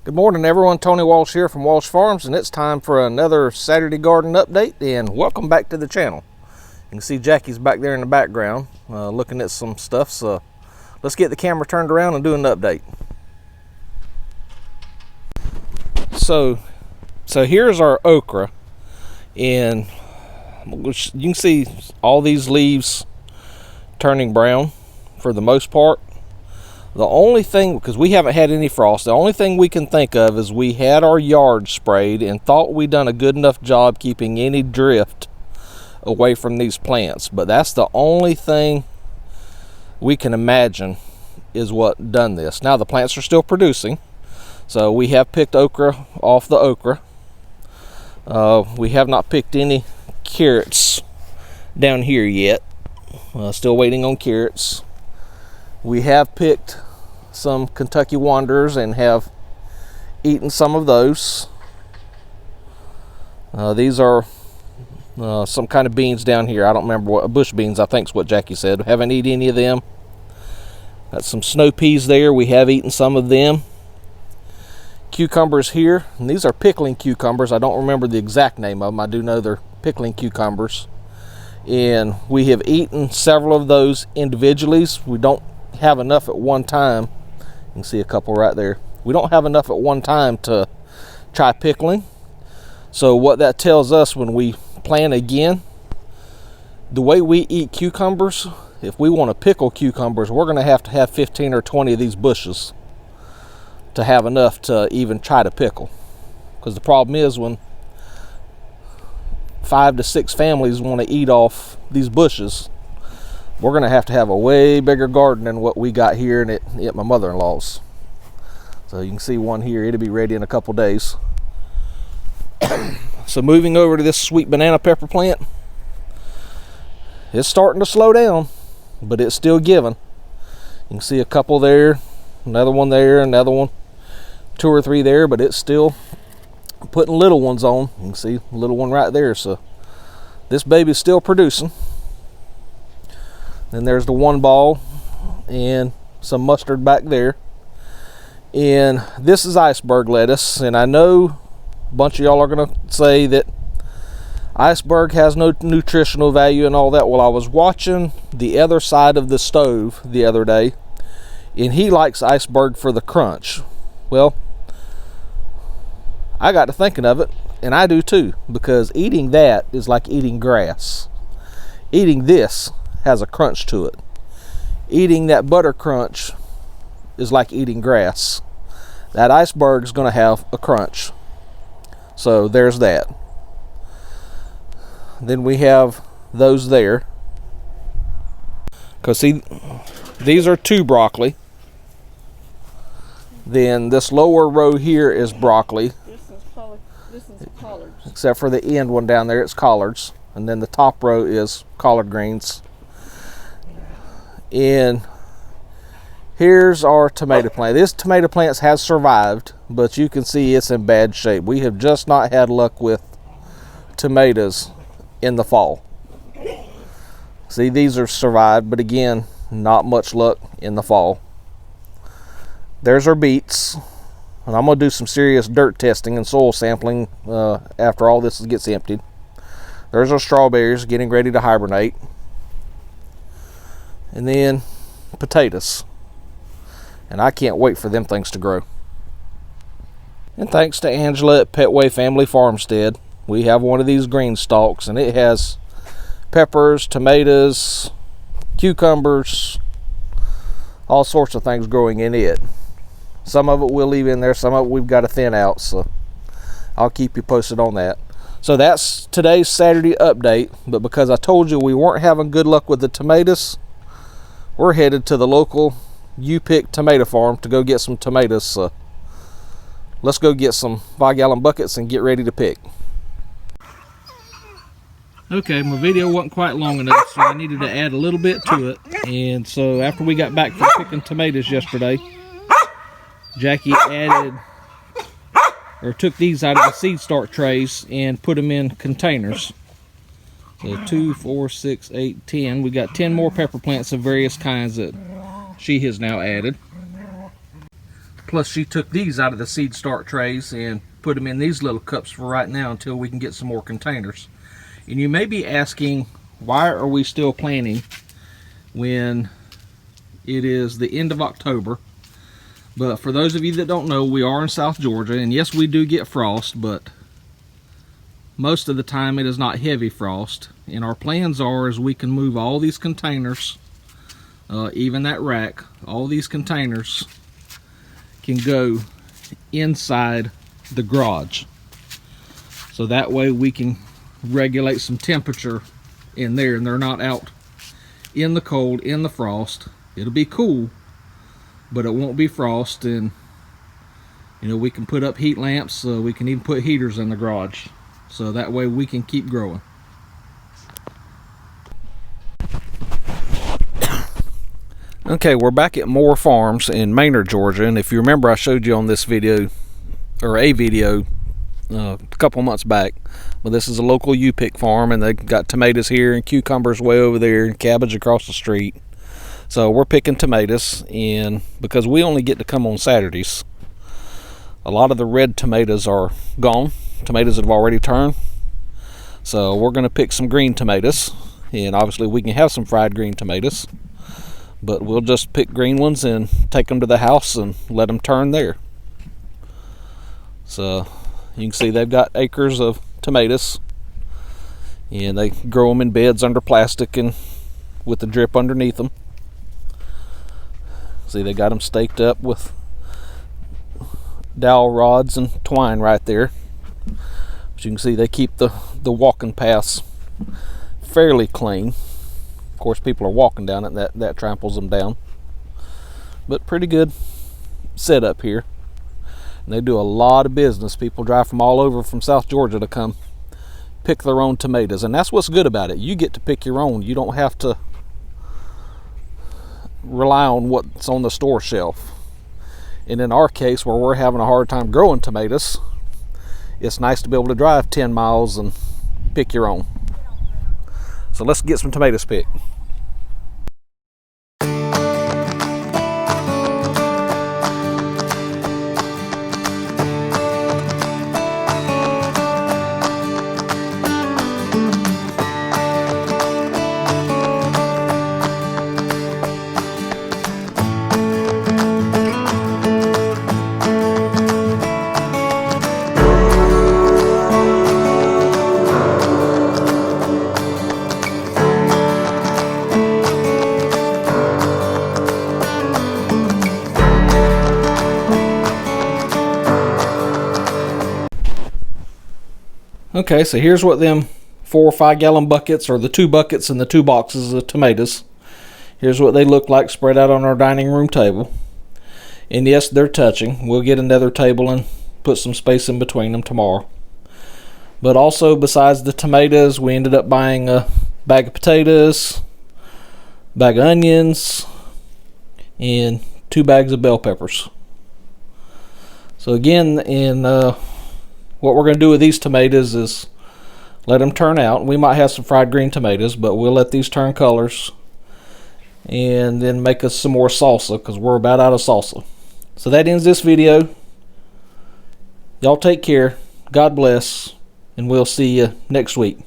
Good morning everyone, Tony Walsh here from Walsh Farms, and it's time for another Saturday garden update, and welcome back to the channel. You can see Jackie's back there in the background looking at some stuff, so let's get the camera turned around and do an update. So here's our okra, and you can see all these leaves turning brown for the most part. The only thing, because we haven't had any frost, the only thing we can think of is we had our yard sprayed and thought we'd done a good enough job keeping any drift away from these plants. But that's the only thing we can imagine is what done this. Now the plants are still producing, so we have picked okra off the okra. We have not picked any carrots down here yet. Still waiting on carrots. We have picked some Kentucky Wanderers and have eaten some of those. These are some kind of beans down here. I don't remember what, bush beans I think is what Jackie said. Haven't eaten any of them. Got some snow peas there. We have eaten some of them. Cucumbers here, and these are pickling cucumbers. I don't remember the exact name of them. I do know they're pickling cucumbers. And we have eaten several of those individually. We don't have enough at one time. You can see a couple right there. We don't have enough at one time to try pickling. So what that tells us when we plant again, the way we eat cucumbers, if we want to pickle cucumbers, we're going to have 15 or 20 of these bushes to have enough to even try to pickle. Because the problem is when 5 to 6 families want to eat off these bushes, we're going to have a way bigger garden than what we got here and at my mother-in-law's. So you can see one here. It'll be ready in a couple days. So moving over to this sweet banana pepper plant, it's starting to slow down, but it's still giving. You can see a couple there, another one there, another one, 2 or 3 there, but it's still putting little ones on. You can see a little one right there. So this baby's still producing. Then there's the one ball and some mustard back there. And this is iceberg lettuce. And I know a bunch of y'all are going to say that iceberg has no nutritional value and all that. Well, I was watching the other side of the stove the other day, and he likes iceberg for the crunch. Well, I got to thinking of it, and I do too, because eating that is like eating grass. Eating this has a crunch to it. Eating that butter crunch is like eating grass. That iceberg is going to have a crunch. So there's that. Then we have those there. Because see, these are 2 broccoli. Then this lower row here is broccoli. This is collards. Except for the end one down there, it's collards. And then the top row is collard greens. And here's our tomato plant. This tomato plant has survived, but you can see it's in bad shape. We have just not had luck with tomatoes in the fall. See, these are survived, but again, not much luck in the fall. There's our beets, and I'm going to do some serious dirt testing and soil sampling after all this gets emptied. There's our strawberries getting ready to hibernate. And then potatoes. And I can't wait for them things to grow. And thanks to Angela at Petway Family Farmstead, we have one of these green stalks, and it has peppers, tomatoes, cucumbers, all sorts of things growing in it. Some of it we'll leave in there, some of it we've got to thin out, so I'll keep you posted on that. So that's today's Saturday update, but because I told you we weren't having good luck with the tomatoes, we're headed to the local U-Pick tomato farm to go get some tomatoes. So let's go get some 5-gallon buckets and get ready to pick. Okay, my video wasn't quite long enough, so I needed to add a little bit to it. And so after we got back from picking tomatoes yesterday, Jackie added, or took these out of the seed start trays and put them in containers. So 2, 4, 6, 8, 10. We got 10 more pepper plants of various kinds that she has now added. Plus she took these out of the seed start trays and put them in these little cups for right now until we can get some more containers. And you may be asking, why are we still planting when it is the end of October? But for those of you that don't know, we are in South Georgia, and yes, we do get frost, but most of the time it is not heavy frost. And our plans are is we can move all these containers, even that rack, all these containers can go inside the garage. So that way we can regulate some temperature in there, and they're not out in the cold, in the frost. It'll be cool, but it won't be frost. And you know, we can put up heat lamps, we can even put heaters in the garage, so that way we can keep growing. Okay, we're back at Walsh Farms in Maynard, Georgia, and if you remember, I showed you on this video, or a video, a couple months back. But this is a local U-pick farm, and they've got tomatoes here and cucumbers way over there and cabbage across the street. So we're picking tomatoes, and because we only get to come on Saturdays, a lot of the red tomatoes are gone, tomatoes that have already turned. So we're going to pick some green tomatoes, and obviously we can have some fried green tomatoes, but we'll just pick green ones and take them to the house and let them turn there. So you can see they've got acres of tomatoes, and they grow them in beds under plastic and with the drip underneath them. See, they got them staked up with dowel rods and twine right there. But you can see they keep the walking paths fairly clean. Of course, people are walking down it, and that tramples them down. But pretty good setup here. And they do a lot of business. People drive from all over from South Georgia to come pick their own tomatoes. And that's what's good about it. You get to pick your own. You don't have to rely on what's on the store shelf. And in our case, where we're having a hard time growing tomatoes, it's nice to be able to drive 10 miles and pick your own. So let's get some tomatoes picked. Okay, so here's what them 4 or 5 gallon buckets, or the 2 buckets and the 2 boxes of tomatoes, here's what they look like spread out on our dining room table. And yes, they're touching. We'll get another table and put some space in between them tomorrow. But also, besides the tomatoes, we ended up buying a bag of potatoes, bag of onions, and 2 bags of bell peppers. So again, what we're going to do with these tomatoes is let them turn out. We might have some fried green tomatoes, but we'll let these turn colors and then make us some more salsa, because we're about out of salsa. So that ends this video. Y'all take care. God bless, and we'll see you next week.